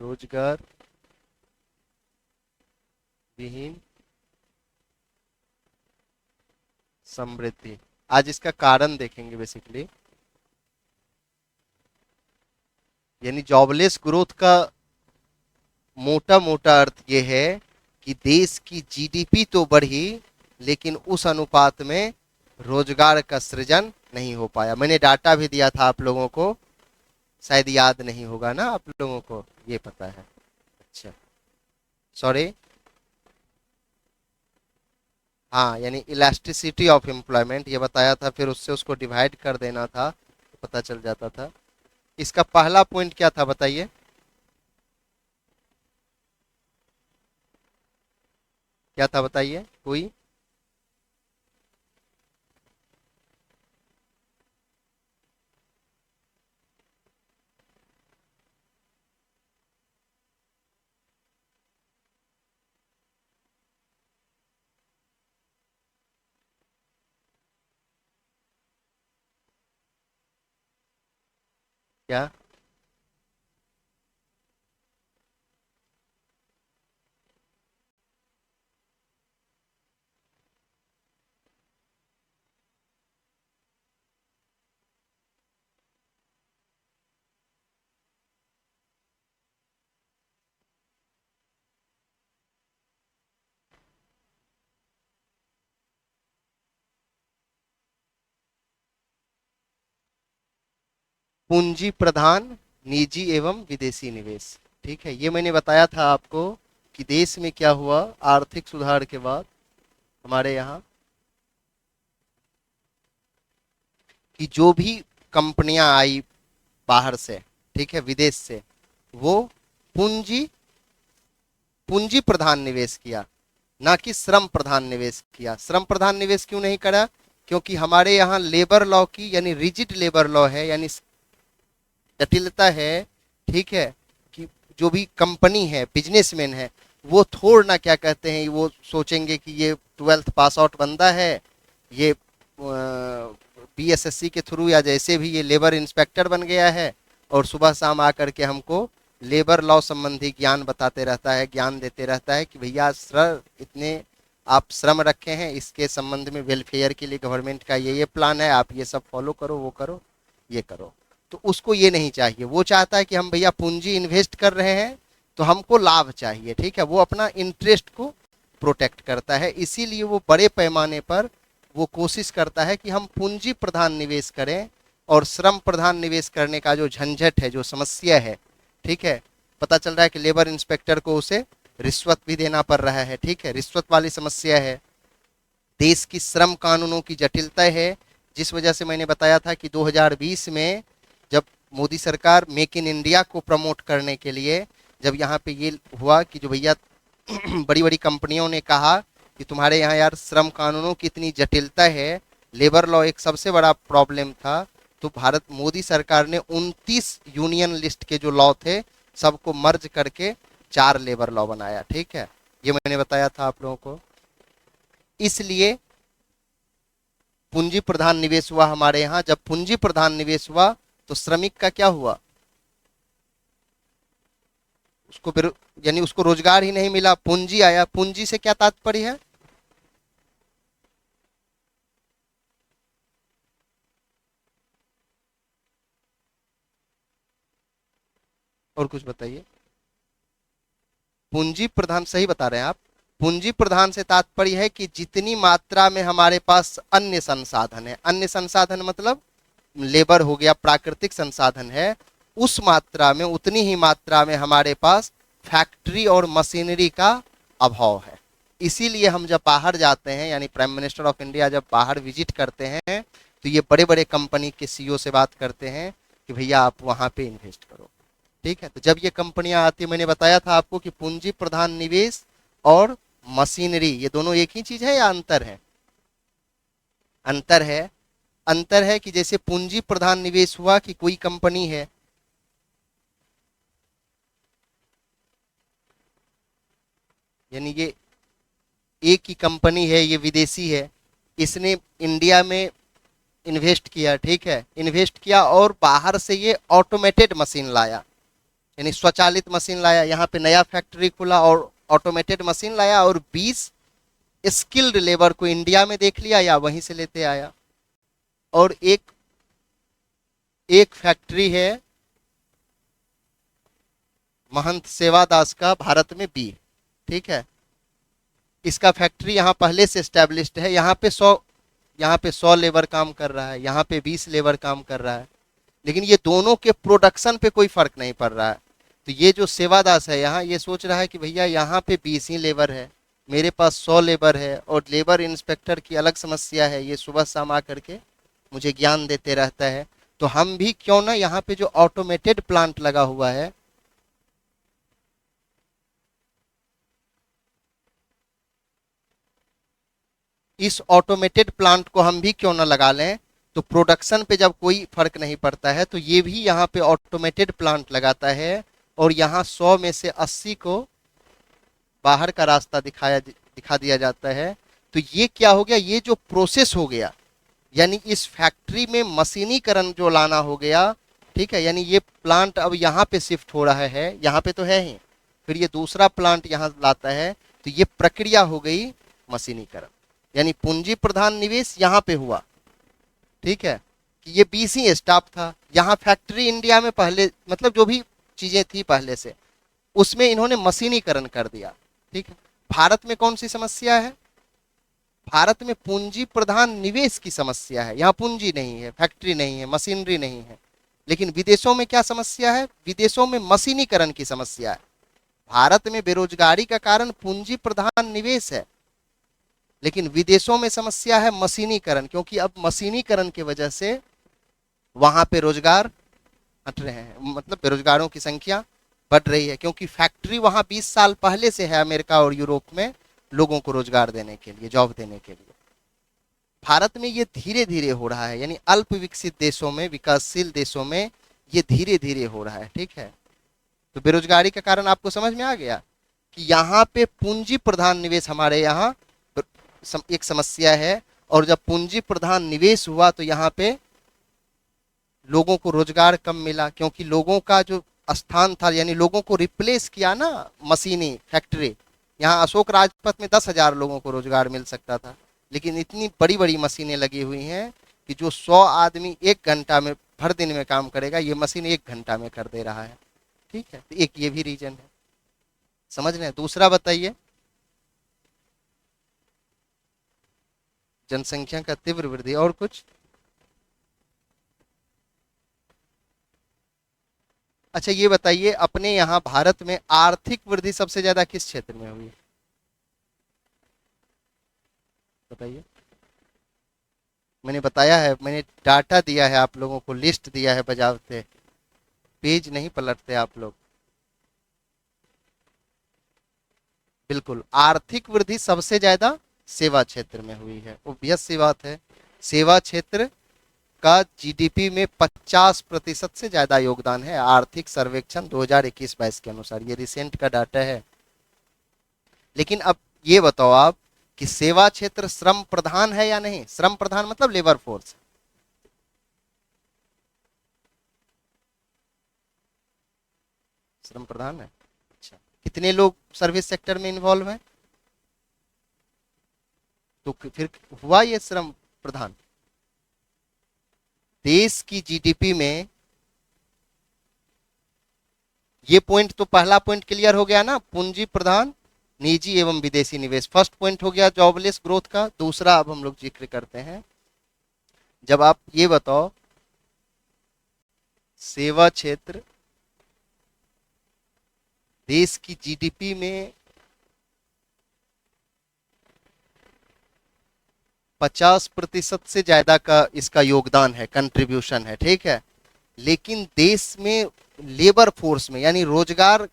रोजगार विहीन समृद्धि। आज इसका कारण देखेंगे बेसिकली। यानी जॉबलेस ग्रोथ का मोटा मोटा अर्थ यह है कि देश की जीडीपी तो बढ़ी, लेकिन उस अनुपात में रोजगार का सृजन नहीं हो पाया। मैंने डाटा भी दिया था आप लोगों को, शायद याद नहीं होगा ना आप लोगों को, ये पता है। अच्छा, सॉरी। हाँ, यानी इलास्टिसिटी ऑफ एम्प्लॉयमेंट ये बताया था, फिर उससे उसको डिवाइड कर देना था तो पता चल जाता था। इसका पहला पॉइंट क्या था बताइए? क्या था बताइए कोई? क्या? पूंजी प्रधान निजी एवं विदेशी निवेश। ठीक है, ये मैंने बताया था आपको कि देश में क्या हुआ आर्थिक सुधार के बाद हमारे यहाँ, कि जो भी कंपनियां आई बाहर से, ठीक है, विदेश से, वो पूंजी पूंजी प्रधान निवेश किया, ना कि श्रम प्रधान निवेश किया। श्रम प्रधान निवेश क्यों नहीं करा? क्योंकि हमारे यहाँ लेबर लॉ की, यानी रिजिड लेबर लॉ है, यानी जटिलता है। ठीक है, कि जो भी कंपनी है, बिजनेसमैन है, वो थोड़ ना क्या कहते हैं, वो सोचेंगे कि ये 12th पास आउट बंदा है, ये बीएसएससी के थ्रू या जैसे भी ये लेबर इंस्पेक्टर बन गया है, और सुबह शाम आकर के हमको लेबर लॉ संबंधी ज्ञान बताते रहता है, ज्ञान देते रहता है कि भैया सर इतने आप श्रम रखे हैं, इसके संबंध में वेलफेयर के लिए गवर्नमेंट का ये प्लान है, आप ये सब फॉलो करो, वो करो, ये करो। तो उसको ये नहीं चाहिए, वो चाहता है कि हम भैया पूंजी इन्वेस्ट कर रहे हैं तो हमको लाभ चाहिए। ठीक है, वो अपना इंटरेस्ट को प्रोटेक्ट करता है, इसीलिए वो बड़े पैमाने पर वो कोशिश करता है कि हम पूंजी प्रधान निवेश करें, और श्रम प्रधान निवेश करने का जो झंझट है, जो समस्या है, ठीक है, पता चल रहा है कि लेबर इंस्पेक्टर को उसे रिश्वत भी देना पड़ रहा है। ठीक है, रिश्वत वाली समस्या है, देश की श्रम कानूनों की जटिलता है, जिस वजह से मैंने बताया था कि 2020 में जब मोदी सरकार मेक इन इंडिया को प्रमोट करने के लिए, जब यहाँ पे ये हुआ कि जो भैया बड़ी बड़ी कंपनियों ने कहा कि तुम्हारे यहाँ यार श्रम कानूनों की इतनी जटिलता है, लेबर लॉ एक सबसे बड़ा प्रॉब्लम था, तो भारत मोदी सरकार ने 29 यूनियन लिस्ट के जो लॉ थे सबको मर्ज करके 4 लेबर लॉ बनाया। ठीक है, ये मैंने बताया था आप लोगों को। इसलिए पूंजी प्रधान निवेश हुआ हमारे यहाँ। जब पूंजी प्रधान निवेश हुआ तो श्रमिक का क्या हुआ? उसको फिर, यानी उसको रोजगार ही नहीं मिला, पूंजी आया। पूंजी से क्या तात्पर्य है? और कुछ बताइए। पूंजी प्रधान, सही बता रहे हैं आप। पूंजी प्रधान से तात्पर्य है कि जितनी मात्रा में हमारे पास अन्य संसाधन है, अन्य संसाधन मतलब लेबर हो गया, प्राकृतिक संसाधन है, उस मात्रा में, उतनी ही मात्रा में हमारे पास फैक्ट्री और मशीनरी का अभाव है। इसीलिए हम जब बाहर जाते हैं, यानी प्राइम मिनिस्टर ऑफ इंडिया जब बाहर विजिट करते हैं, तो ये बड़े बड़े कंपनी के सीईओ से बात करते हैं कि भैया आप वहां पे इन्वेस्ट करो। ठीक है, तो जब ये कंपनियां आती है, मैंने बताया था आपको कि पूंजी प्रधान निवेश और मशीनरी ये दोनों एक ही चीज है या अंतर है? अंतर है। अंतर है कि जैसे पूंजी प्रधान निवेश हुआ कि कोई कंपनी है, यानी ये एक ही कंपनी है, ये विदेशी है, इसने इंडिया में इन्वेस्ट किया। ठीक है, इन्वेस्ट किया और बाहर से ये ऑटोमेटेड मशीन लाया, यानी स्वचालित मशीन लाया, यहाँ पे नया फैक्ट्री खुला और ऑटोमेटेड मशीन लाया, और 20 स्किल्ड लेबर को इंडिया में देख लिया या वहीं से लेते आया। और एक एक फैक्ट्री है महंत सेवादास का भारत में बी, ठीक है, इसका फैक्ट्री यहाँ पहले से एस्टेब्लिश्ड है। यहाँ पे 100 लेबर काम कर रहा है, यहाँ पे 20 लेबर काम कर रहा है, लेकिन ये दोनों के प्रोडक्शन पे कोई फर्क नहीं पड़ रहा है। तो ये जो सेवादास है यहाँ, ये सोच रहा है कि भैया यहाँ पे 20 ही लेबर है, मेरे पास 100 लेबर है, और लेबर इंस्पेक्टर की अलग समस्या है, ये सुबह शाम आकर के मुझे ज्ञान देते रहता है। तो हम भी क्यों ना यहाँ पे जो ऑटोमेटेड प्लांट लगा हुआ है, इस ऑटोमेटेड प्लांट को हम भी क्यों ना लगा लें। तो प्रोडक्शन पे जब कोई फर्क नहीं पड़ता है, तो ये भी यहाँ पे ऑटोमेटेड प्लांट लगाता है, और यहाँ 100 में से 80 को बाहर का रास्ता दिखा दिया जाता है। तो ये क्या हो गया, ये जो प्रोसेस हो गया, यानी इस फैक्ट्री में मशीनीकरण जो लाना हो गया, ठीक है, यानी ये प्लांट अब यहाँ पे शिफ्ट हो रहा है, यहाँ पे तो है ही, फिर ये दूसरा प्लांट यहाँ लाता है, तो ये प्रक्रिया हो गई मशीनीकरण। यानी पूंजी प्रधान निवेश यहाँ पे हुआ, ठीक है, कि ये 20 ही स्टाफ था, यहाँ फैक्ट्री इंडिया में पहले, मतलब जो भी चीजें थी पहले से, उसमें इन्होंने मशीनीकरण कर दिया, ठीक है। भारत में कौन सी समस्या है, भारत में पूंजी प्रधान निवेश की समस्या है, यहाँ पूंजी नहीं है, फैक्ट्री नहीं है, मशीनरी नहीं है। लेकिन विदेशों में क्या समस्या है, विदेशों में मशीनीकरण की समस्या है। भारत में बेरोजगारी का कारण पूंजी प्रधान निवेश है, लेकिन विदेशों में समस्या है मशीनीकरण, क्योंकि अब मशीनीकरण की वजह से वहां पे रोजगार हट रहे हैं, मतलब बेरोजगारों की संख्या बढ़ रही है, क्योंकि फैक्ट्री वहां 20 साल पहले से है अमेरिका और यूरोप में लोगों को रोजगार देने के लिए, जॉब देने के लिए। भारत में ये धीरे धीरे हो रहा है, यानी अल्प विकसित देशों में, विकासशील देशों में ये धीरे धीरे हो रहा है, ठीक है। तो बेरोजगारी का कारण आपको समझ में आ गया कि यहाँ पे पूंजी प्रधान निवेश हमारे यहाँ एक समस्या है, और जब पूंजी प्रधान निवेश हुआ तो यहाँ पे लोगों को रोजगार कम मिला, क्योंकि लोगों का जो स्थान था, यानी लोगों को रिप्लेस किया ना मशीनी फैक्ट्री। यहाँ अशोक राजपथ में 10,000 लोगों को रोजगार मिल सकता था, लेकिन इतनी बड़ी बड़ी मशीनें लगी हुई हैं कि जो 100 आदमी 1 घंटा में भर दिन में काम करेगा, ये मशीन 1 घंटा में कर दे रहा है, ठीक है। तो एक ये भी रीजन है, समझ रहे हैं। दूसरा बताइए, जनसंख्या का तीव्र वृद्धि, और कुछ। अच्छा ये बताइए, अपने यहाँ भारत में आर्थिक वृद्धि सबसे ज्यादा किस क्षेत्र में हुई, बताइए। मैंने बताया है, मैंने डाटा दिया है आप लोगों को, लिस्ट दिया है, बजावते पेज नहीं पलटते आप लोग। बिल्कुल, आर्थिक वृद्धि सबसे ज्यादा सेवा क्षेत्र में हुई है, ऑब्वियस सी बात है। सेवा क्षेत्र का जीडीपी में 50% से ज्यादा योगदान है, आर्थिक सर्वेक्षण 2021-22 के अनुसार, ये रिसेंट का डाटा है। लेकिन अब ये बताओ आप कि सेवा क्षेत्र श्रम प्रधान है या नहीं, श्रम प्रधान मतलब लेबर फोर्स, श्रम प्रधान है। अच्छा, कितने लोग सर्विस सेक्टर में इन्वॉल्व हैं, तो फिर हुआ ये श्रम प्रधान। देश की जीडीपी में ये पॉइंट, तो पहला पॉइंट क्लियर हो गया ना, पूंजी प्रधान निजी एवं विदेशी निवेश, फर्स्ट पॉइंट हो गया जॉबलेस ग्रोथ का। दूसरा अब हम लोग जिक्र करते हैं, जब आप ये बताओ सेवा क्षेत्र देश की जीडीपी में 50% से ज्यादा का इसका योगदान है, कंट्रीब्यूशन है, ठीक है। लेकिन देश में लेबर फोर्स में, यानी रोजगार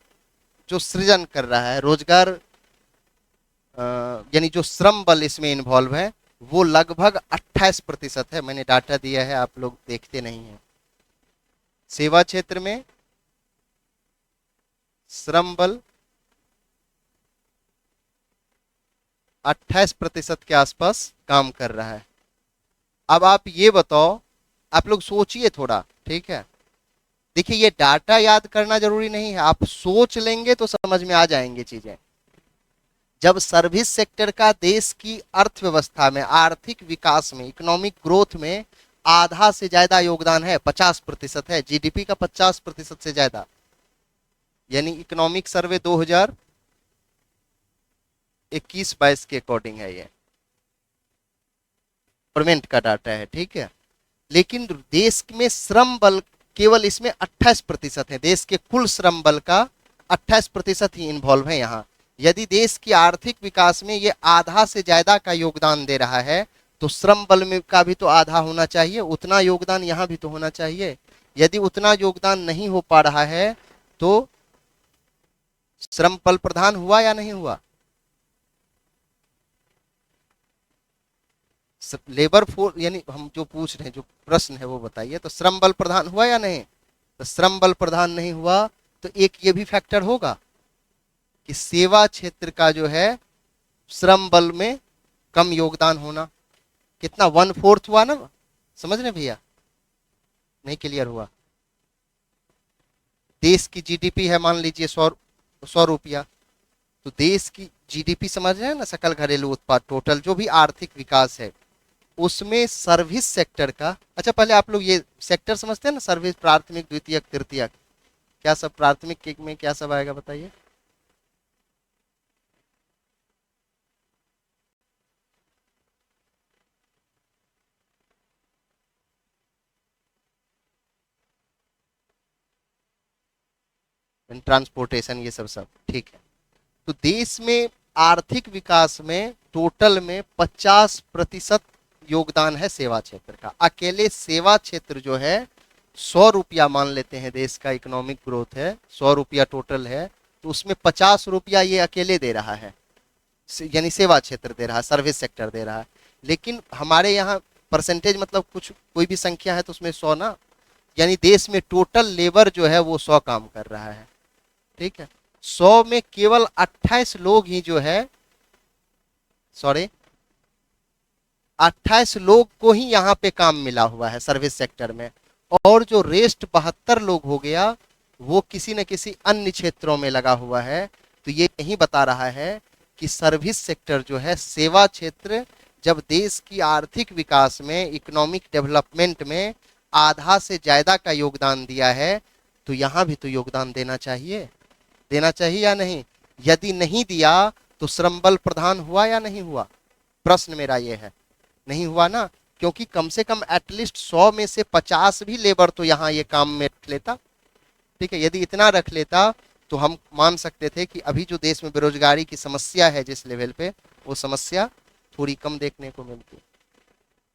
जो सृजन कर रहा है, रोजगार यानी जो श्रम बल इसमें इन्वॉल्व है, वो लगभग 28% है। मैंने डाटा दिया है, आप लोग देखते नहीं हैं। सेवा क्षेत्र में श्रम बल 28% के आसपास काम कर रहा है। अब आप ये बताओ, आप लोग सोचिए थोड़ा, ठीक है, देखिए ये डाटा याद करना जरूरी नहीं है, आप सोच लेंगे तो समझ में आ जाएंगे चीजें। जब सर्विस सेक्टर का देश की अर्थव्यवस्था में, आर्थिक विकास में, इकोनॉमिक ग्रोथ में आधा से ज्यादा योगदान है, 50% है, जीडीपी का 50% से ज्यादा, यानी इकोनॉमिक सर्वे 2021-22 के अकॉर्डिंग है, ये गवर्नमेंट का डाटा है, ठीक है। लेकिन देश में श्रम बल केवल इसमें 28% है, देश के कुल श्रम बल का 28% ही इन्वॉल्व है यहाँ। यदि देश की आर्थिक विकास में ये आधा से ज्यादा का योगदान दे रहा है, तो श्रम बल में का भी तो आधा होना चाहिए, उतना योगदान यहाँ भी तो होना चाहिए। यदि उतना योगदान नहीं हो पा रहा है तो श्रम बल प्रधान हुआ या नहीं हुआ? लेबर फोर्स, यानी हम जो पूछ रहे हैं, जो प्रश्न है वो बताइए, तो श्रम बल प्रधान हुआ या नहीं? तो श्रम बल प्रधान नहीं हुआ तो एक ये भी फैक्टर होगा कि सेवा क्षेत्र का जो है श्रम बल में कम योगदान होना। कितना? 1/4 हुआ ना, समझ रहे भैया? नहीं क्लियर हुआ? देश की जीडीपी है मान लीजिए 100 रुपया, तो देश की जीडीपी समझ रहे हैं ना, सकल घरेलू उत्पाद, टोटल जो भी आर्थिक विकास है, उसमें सर्विस सेक्टर का, अच्छा पहले आप लोग ये सेक्टर समझते हैं ना, सर्विस, प्राथमिक, द्वितीयक, तृतीयक, क्या सब प्राथमिक में क्या सब आएगा बताइए? ट्रांसपोर्टेशन, ये सब सब ठीक है। तो देश में आर्थिक विकास में टोटल में 50% योगदान है सेवा क्षेत्र का। अकेले सेवा क्षेत्र जो है 100 रुपया मान लेते हैं, देश का इकोनॉमिक ग्रोथ है 100 रुपया टोटल है, तो उसमें 50 रुपया ये अकेले दे रहा है, यानी सेवा क्षेत्र दे रहा है, सर्विस सेक्टर दे रहा है। लेकिन हमारे यहाँ परसेंटेज मतलब कुछ कोई भी संख्या है तो उसमें 100 ना, यानी देश में टोटल लेबर जो है वो 100 काम कर रहा है, ठीक है। 100 में केवल 28 लोग ही जो है, सॉरी 28 लोग को ही यहाँ पे काम मिला हुआ है सर्विस सेक्टर में, और जो रेस्ट 72 लोग हो गया वो किसी न किसी अन्य क्षेत्रों में लगा हुआ है। तो ये यही बता रहा है कि सर्विस सेक्टर जो है, सेवा क्षेत्र, जब देश की आर्थिक विकास में, इकोनॉमिक डेवलपमेंट में आधा से ज्यादा का योगदान दिया है, तो यहाँ भी तो योगदान देना चाहिए, देना चाहिए या नहीं? यदि नहीं दिया तो श्रम बल प्रधान हुआ या नहीं हुआ? प्रश्न मेरा ये है, नहीं हुआ ना, क्योंकि कम से कम एटलीस्ट 100 में से 50 भी लेबर तो यहाँ ये काम में रख लेता, ठीक है। यदि इतना रख लेता तो हम मान सकते थे कि अभी जो देश में बेरोजगारी की समस्या है जिस लेवल पे, वो समस्या थोड़ी कम देखने को मिलती।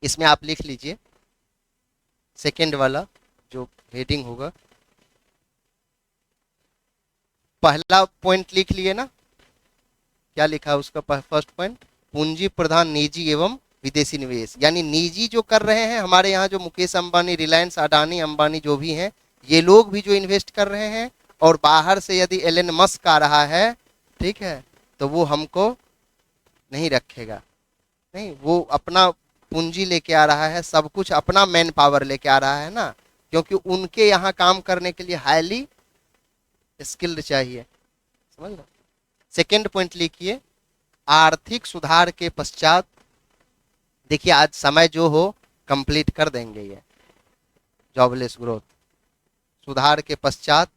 इसमें आप लिख लीजिए सेकेंड वाला जो हेडिंग होगा, पहला पॉइंट लिख लिए ना, क्या लिखा है उसका फर्स्ट पॉइंट? पूंजी प्रधान निजी एवं विदेशी निवेश, यानी निजी जो कर रहे हैं हमारे यहाँ, जो मुकेश अंबानी, रिलायंस, अडानी अंबानी जो भी हैं, ये लोग भी जो इन्वेस्ट कर रहे हैं, और बाहर से यदि एलन मस्क आ रहा है, ठीक है, तो वो हमको नहीं रखेगा, नहीं, वो अपना पूंजी लेके आ रहा है, सब कुछ अपना मैन पावर लेके आ रहा है ना, क्योंकि उनके यहाँ काम करने के लिए हाईली स्किल्ड चाहिए, समझ लो। सेकेंड पॉइंट लिखिए, आर्थिक सुधार के पश्चात, देखिए आज समय जो हो कंप्लीट कर देंगे ये जॉबलेस ग्रोथ, सुधार के पश्चात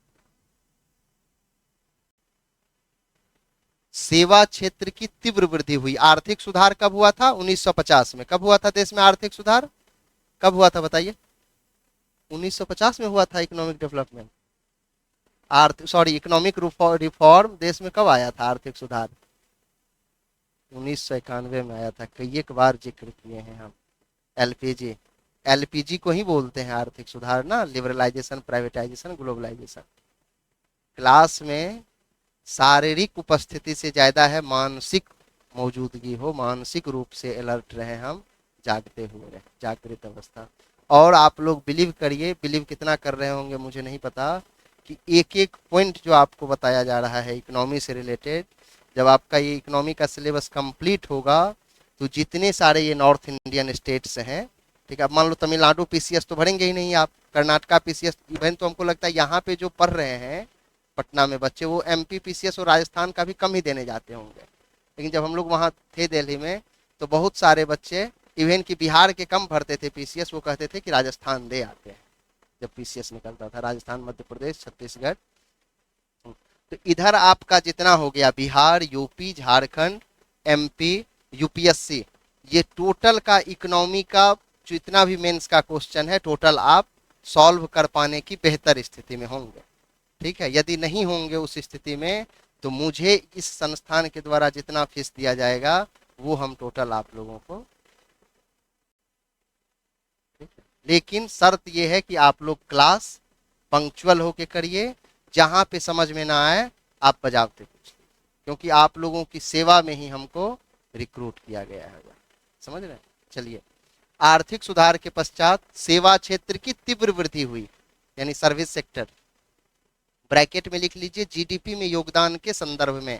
सेवा क्षेत्र की तीव्र वृद्धि हुई। आर्थिक सुधार कब हुआ था? 1950 में। कब हुआ था देश में आर्थिक सुधार? कब हुआ था बताइए? 1950 में हुआ था इकोनॉमिक डेवलपमेंट, इकोनॉमिक रिफॉर्म देश में कब आया था? आर्थिक सुधार 1991 में आया था, कई एक बार जिक्र किए हैं हम। एलपीजी, एलपीजी को ही बोलते हैं आर्थिक सुधार ना, लिबरलाइजेशन, प्राइवेटाइजेशन, ग्लोबलाइजेशन। क्लास में शारीरिक उपस्थिति से ज्यादा है मानसिक मौजूदगी हो, मानसिक रूप से अलर्ट रहे हम, जागते हुए रहे, जागृत अवस्था। और आप लोग बिलीव करिए, बिलीव कितना कर रहे होंगे मुझे नहीं पता, कि एक एक पॉइंट जो आपको बताया जा रहा है इकोनॉमी से रिलेटेड, जब आपका ये इकोनॉमी का सिलेबस कंप्लीट होगा तो जितने सारे ये नॉर्थ इंडियन स्टेट्स हैं, ठीक है, अब मान लो तमिलनाडु पीसीएस तो भरेंगे ही नहीं आप, कर्नाटका पीसीएस, इवन तो हमको लगता है यहाँ पे जो पढ़ रहे हैं पटना में बच्चे, वो एमपी पीसीएस और राजस्थान का भी कम ही देने जाते होंगे। लेकिन जब हम लोग वहाँ थे दिल्ली में, तो बहुत सारे बच्चे इवन कि बिहार के कम भरते थे पीसीएस, वो कहते थे कि राजस्थान दे आते हैं। जब पीसीएस निकलता था राजस्थान, मध्य प्रदेश, छत्तीसगढ़, तो इधर आपका जितना हो गया Bihar, UP, Jharkhand, MP, UPSC, ये टोटल का इकोनॉमी का जितना भी मेंस का क्वेश्चन है टोटल आप सॉल्व कर पाने की बेहतर स्थिति में होंगे। ठीक है, यदि नहीं होंगे उस स्थिति में, तो मुझे इस संस्थान के द्वारा जितना फीस दिया जाएगा वो हम टोटल आप लोगों को, लेकिन शर्त यह है कि आप लोग क्लास पंक्चुअल होके करिए, जहां पे समझ में ना आए आप बजावते पूछिए, क्योंकि आप लोगों की सेवा में ही हमको रिक्रूट किया गया है। समझ रहे हैं? चलिए, आर्थिक सुधार के पश्चात सेवा क्षेत्र की तीव्र वृद्धि हुई, यानी सर्विस सेक्टर, ब्रैकेट में लिख लीजिए जीडीपी में योगदान के संदर्भ में।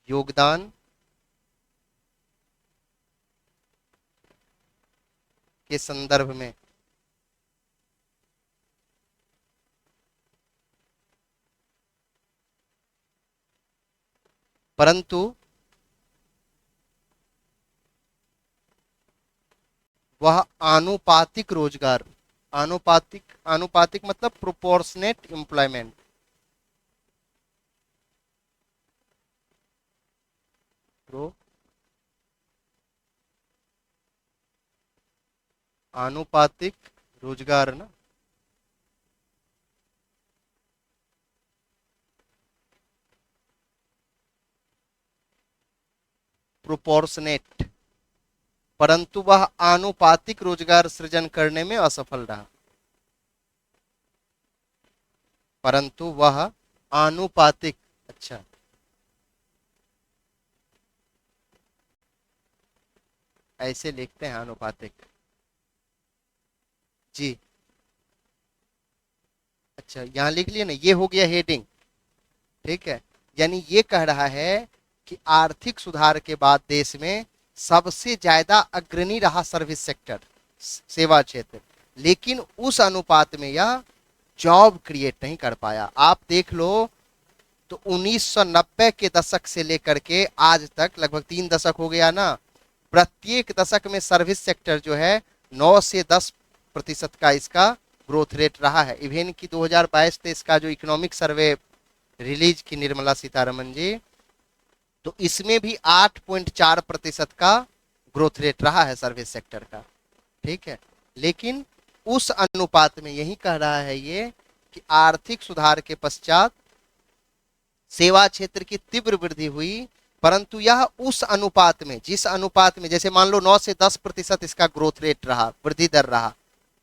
योगदान के संदर्भ में परंतु वह आनुपातिक रोजगार, आनुपातिक, आनुपातिक मतलब प्रोपोर्शनेट एम्प्लॉयमेंट, आनुपातिक रोजगार ना, प्रोपोर्शनेट, परंतु वह आनुपातिक रोजगार सृजन करने में असफल रहा। परंतु वह आनुपातिक, अच्छा, ऐसे लिखते हैं आनुपातिक जी। अच्छा, यहां लिख लिए ना, ये हो गया हेडिंग। ठीक है, यानी ये कह रहा है कि आर्थिक सुधार के बाद देश में सबसे ज्यादा अग्रणी रहा सर्विस सेक्टर, सेवा क्षेत्र, लेकिन उस अनुपात में यह जॉब क्रिएट नहीं कर पाया। आप देख लो, तो 1990 के दशक से लेकर के आज तक लगभग 3 दशक हो गया ना, प्रत्येक दशक में सर्विस सेक्टर जो है 9 से 10% का इसका ग्रोथ रेट रहा है। इवन की 2022-23 का जो इकोनॉमिक सर्वे रिलीज की निर्मला सीतारमन जी, तो इसमें भी 8.4% का ग्रोथ रेट रहा है सर्विस सेक्टर का। ठीक है, लेकिन उस अनुपात में यही कह रहा है ये कि आर्थिक सुधार के पश्चात सेवा क्षेत्र की तीव्र वृद्धि हुई, परंतु यह उस अनुपात में, जिस अनुपात में, जैसे मान लो 9 से 10% इसका ग्रोथ रेट रहा, वृद्धि दर रहा,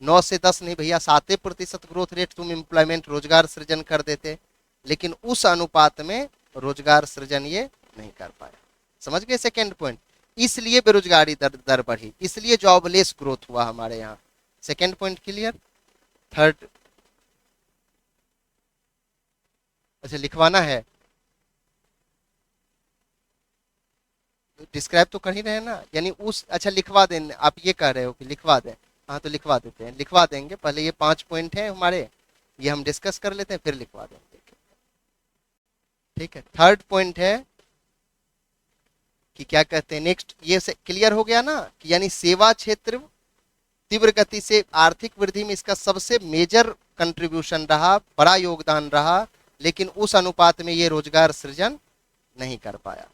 9 से 10 नहीं भैया, 7% ग्रोथ रेट तुम एम्प्लॉयमेंट रोजगार सृजन कर देते, लेकिन उस अनुपात में रोजगार सृजन ये नहीं कर पाया। समझ गए सेकेंड पॉइंट? इसलिए बेरोजगारी दर बढ़ी, इसलिए जॉबलेस ग्रोथ हुआ हमारे यहाँ। Second point clear? थर्ड, अच्छा लिखवाना है, डिस्क्राइब तो कर ही रहे हैं ना, यानी उस, अच्छा लिखवा दें, आप ये कह रहे हो कि लिखवा दें, हाँ तो लिखवा देते हैं, लिखवा देंगे। पहले ये 5 पॉइंट है हमारे, ये हम डिस्कस कर लेते हैं, फिर लिखवा देंगे। ठीक है, थर्ड पॉइंट है कि क्या कहते हैं, नेक्स्ट, ये क्लियर हो गया ना, कि यानी सेवा क्षेत्र तीव्र गति से आर्थिक वृद्धि में इसका सबसे मेजर कंट्रीब्यूशन रहा, बड़ा योगदान रहा, लेकिन उस अनुपात में ये रोजगार सृजन नहीं कर पाया।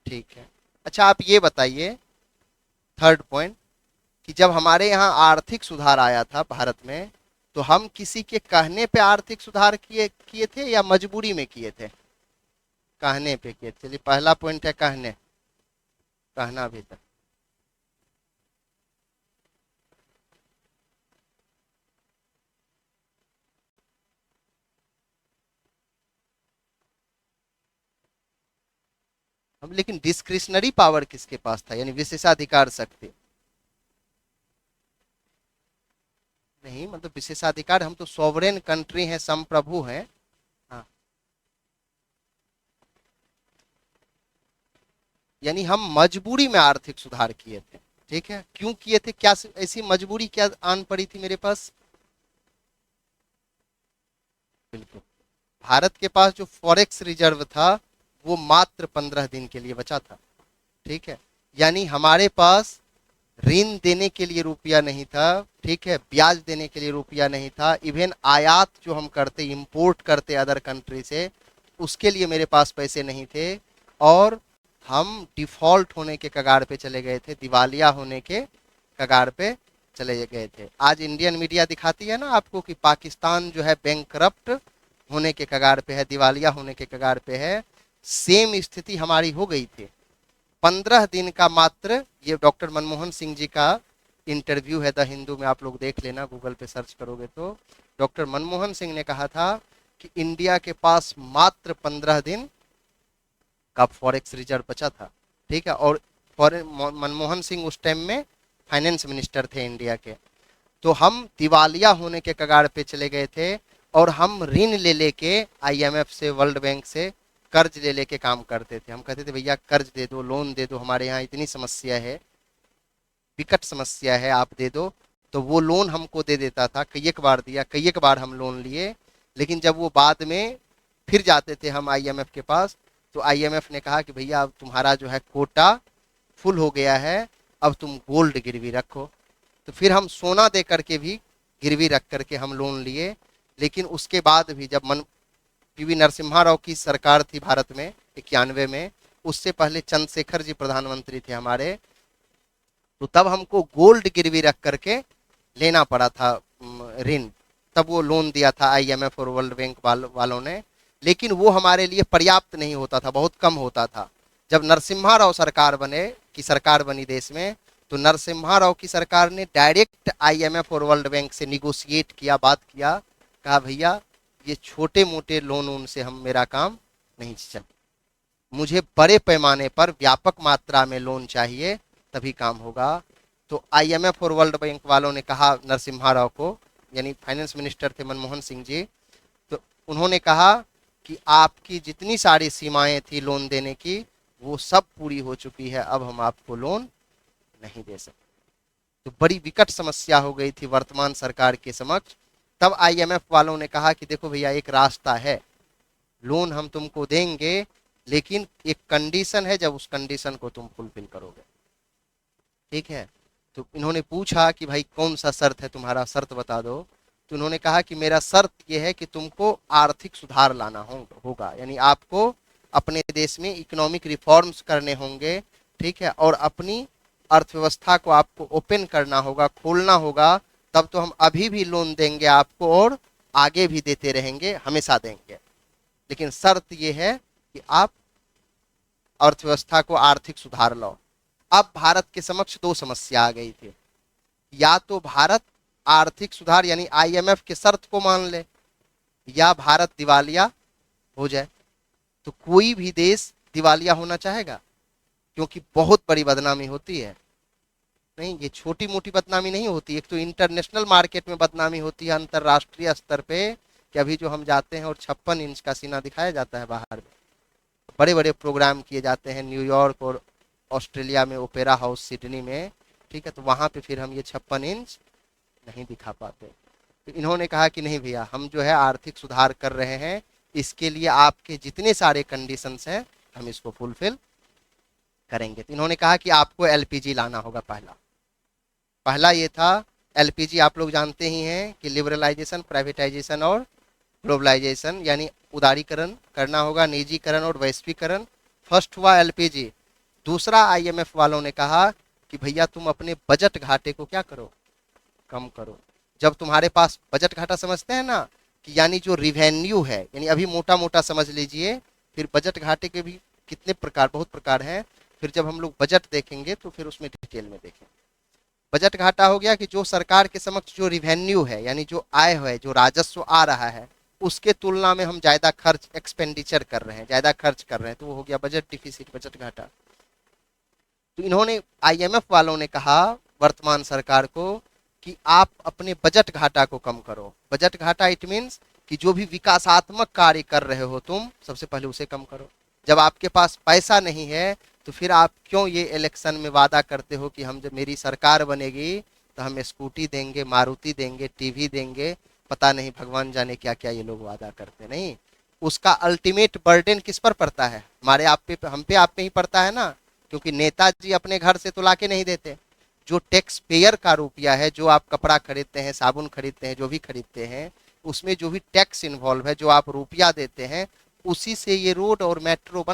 ठीक है, अच्छा आप ये बताइए, थर्ड पॉइंट, कि जब हमारे यहाँ आर्थिक सुधार आया था भारत में, तो हम किसी के कहने पे आर्थिक सुधार किए किए थे या मजबूरी में किए थे? कहने पे किए। चलिए, पहला पॉइंट है कहने, कहना भी था। हम, लेकिन डिस्क्रिशनरी पावर किसके पास था, यानी विशेषाधिकार शक्ति? नहीं, मतलब विशेषाधिकार, हम तो सॉवरेन कंट्री हैं, संप्रभु हैं। हाँ, यानी हम मजबूरी में आर्थिक सुधार किए थे। ठीक है, क्यों किए थे, क्या ऐसी मजबूरी क्या आन पड़ी थी मेरे पास? बिल्कुल, भारत के पास जो फॉरेक्स रिजर्व था वो मात्र 15 दिन के लिए बचा था। ठीक है, यानी हमारे पास ऋण देने के लिए रुपया नहीं था। ठीक है, ब्याज देने के लिए रुपया नहीं था। इवन आयात जो हम करते, इंपोर्ट करते अदर कंट्री से, उसके लिए मेरे पास पैसे नहीं थे। और हम डिफॉल्ट होने के कगार पे चले गए थे, दिवालिया होने के कगार पे चले गए थे। आज इंडियन मीडिया दिखाती है ना आपको कि पाकिस्तान जो है बैंकरप्ट होने के कगार पे है, दिवालिया होने के कगार पे है। सेम स्थिति हमारी हो गई थी। 15 दिन का मात्र, ये डॉक्टर मनमोहन सिंह जी का इंटरव्यू है द हिंदू में, आप लोग देख लेना, गूगल पे सर्च करोगे तो। डॉक्टर मनमोहन सिंह ने कहा था कि इंडिया के पास मात्र 15 दिन का फॉरेक्स रिजर्व बचा था। ठीक है, और मनमोहन सिंह उस टाइम में फाइनेंस मिनिस्टर थे इंडिया के। तो हम दिवालिया होने के कगार पे चले गए थे और हम ऋण ले लेके आईएमएफ से, वर्ल्ड बैंक से कर्ज ले लेके काम करते थे। हम कहते थे भैया कर्ज दे दो, लोन दे दो, हमारे यहाँ इतनी समस्या है, विकट समस्या है, आप दे दो। तो वो लोन हमको दे देता था, कई एक बार दिया, कई एक बार हम लोन लिए। लेकिन जब वो बाद में फिर जाते थे हम आईएमएफ के पास, तो आईएमएफ ने कहा कि भैया अब तुम्हारा जो है कोटा फुल हो गया है, अब तुम गोल्ड गिरवी रखो। तो फिर हम सोना दे करके भी गिरवी रख करके हम लोन लिए। लेकिन उसके बाद भी जब पीवी नरसिम्हा राव की सरकार थी भारत में 91 में, उससे पहले चंद्रशेखर जी प्रधानमंत्री थे हमारे, तो तब हमको गोल्ड गिरवी रख करके लेना पड़ा था ऋण। तब वो लोन दिया था आईएमएफ और वर्ल्ड बैंक वालों ने। लेकिन वो हमारे लिए पर्याप्त नहीं होता था, बहुत कम होता था। जब नरसिम्हा राव सरकार की सरकार बनी देश में, तो नरसिम्हा राव की सरकार ने डायरेक्ट आईएमएफ और वर्ल्ड बैंक से निगोशिएट किया, बात किया, कहा भैया ये छोटे मोटे लोन उन से हम, मेरा काम नहीं चल, मुझे बड़े पैमाने पर व्यापक मात्रा में लोन चाहिए, तभी काम होगा। तो आईएमएफ और वर्ल्ड बैंक वालों ने कहा नरसिम्हा राव को, यानी फाइनेंस मिनिस्टर थे मनमोहन सिंह जी, तो उन्होंने कहा कि आपकी जितनी सारी सीमाएं थी लोन देने की वो सब पूरी हो चुकी है, अब हम आपको लोन नहीं दे सकते। तो बड़ी विकट समस्या हो गई थी वर्तमान सरकार के समक्ष। तब आईएमएफ वालों ने कहा कि देखो भैया एक रास्ता है, लोन हम तुमको देंगे, लेकिन एक कंडीशन है, जब उस कंडीशन को तुम फुलफिल करोगे। ठीक है, तो इन्होंने पूछा कि भाई कौन सा शर्त है तुम्हारा, शर्त बता दो। तो उन्होंने कहा कि मेरा शर्त यह है कि तुमको आर्थिक सुधार लाना होगा, यानी आपको अपने देश में इकोनॉमिक रिफॉर्म्स करने होंगे। ठीक है, और अपनी अर्थव्यवस्था को आपको ओपन करना होगा, खोलना होगा, तब तो हम अभी भी लोन देंगे आपको और आगे भी देते रहेंगे, हमेशा देंगे। लेकिन शर्त यह है कि आप अर्थव्यवस्था को आर्थिक सुधार लो। अब भारत के समक्ष दो समस्या आ गई थी, या तो भारत आर्थिक सुधार यानी आईएमएफ के शर्त को मान ले, या भारत दिवालिया हो जाए। तो कोई भी देश दिवालिया होना चाहेगा, क्योंकि बहुत बड़ी बदनामी होती है। नहीं, ये छोटी मोटी बदनामी नहीं होती, एक तो इंटरनेशनल मार्केट में बदनामी होती है, अंतरराष्ट्रीय स्तर पे, कि अभी जो हम जाते हैं और 56 इंच का सीना दिखाया जाता है बाहर में, बड़े बड़े प्रोग्राम किए जाते हैं न्यूयॉर्क और ऑस्ट्रेलिया में, ओपेरा हाउस सिडनी में। ठीक है, तो वहाँ पे फिर हम ये 56 इंच नहीं दिखा पाते। तो इन्होंने कहा कि नहीं भैया, हम जो है आर्थिक सुधार कर रहे हैं, इसके लिए आपके जितने सारे कंडीशंस हैं हम इसको फुलफिल करेंगे। तो इन्होंने कहा कि आपको एलपीजी लाना होगा। पहला ये था एलपीजी, आप लोग जानते ही हैं कि लिबरलाइजेशन, प्राइवेटाइजेशन और ग्लोबलाइजेशन, यानी उदारीकरण करना होगा, निजीकरण और वैश्वीकरण। फर्स्ट हुआ एलपीजी। दूसरा आईएमएफ वालों ने कहा कि भैया तुम अपने बजट घाटे को क्या करो, कम करो। जब तुम्हारे पास बजट घाटा समझते हैं ना, कि यानी जो रिवेन्यू है, यानी अभी मोटा मोटा समझ लीजिए, फिर बजट घाटे के भी कितने प्रकार, बहुत प्रकार हैं। फिर जब हम लोग बजट देखेंगे तो फिर उसमें डिटेल में देखेंगे। बजट घाटा हो गया कि जो सरकार के समक्ष जो रिवेन्यू है, यानी जो आय है, जो राजस्व आ रहा है, उसके तुलना में हम ज्यादा खर्च, एक्सपेंडिचर कर रहे हैं, ज्यादा खर्च कर रहे हैं, तो वो हो गया बजट डिफिसिट, बजट घाटा। तो इन्होंने, आईएमएफ वालों ने कहा वर्तमान सरकार को कि आप अपने बजट घाटा को कम करो। बजट घाटा इट मीन्स कि जो भी विकासात्मक कार्य कर रहे हो तुम, सबसे पहले उसे कम करो। जब आपके पास पैसा नहीं है तो फिर आप क्यों ये इलेक्शन में वादा करते हो कि हम जब मेरी सरकार बनेगी तो हम स्कूटी देंगे, मारुति देंगे, टीवी देंगे, पता नहीं भगवान जाने क्या क्या ये लोग वादा करते नहीं। उसका अल्टीमेट बर्डन किस पर पड़ता है? हमारे आप पे, हम पे, आप पे ही पड़ता है ना, क्योंकि नेताजी अपने घर से तो लाके नहीं देते। जो टैक्स पेयर का रुपया है, जो आप कपड़ा खरीदते हैं, साबुन खरीदते हैं, जो भी खरीदते हैं, उसमें जो भी टैक्स इन्वॉल्व है, जो आप रुपया देते हैं, उसी से ये रोड और मेट्रो बन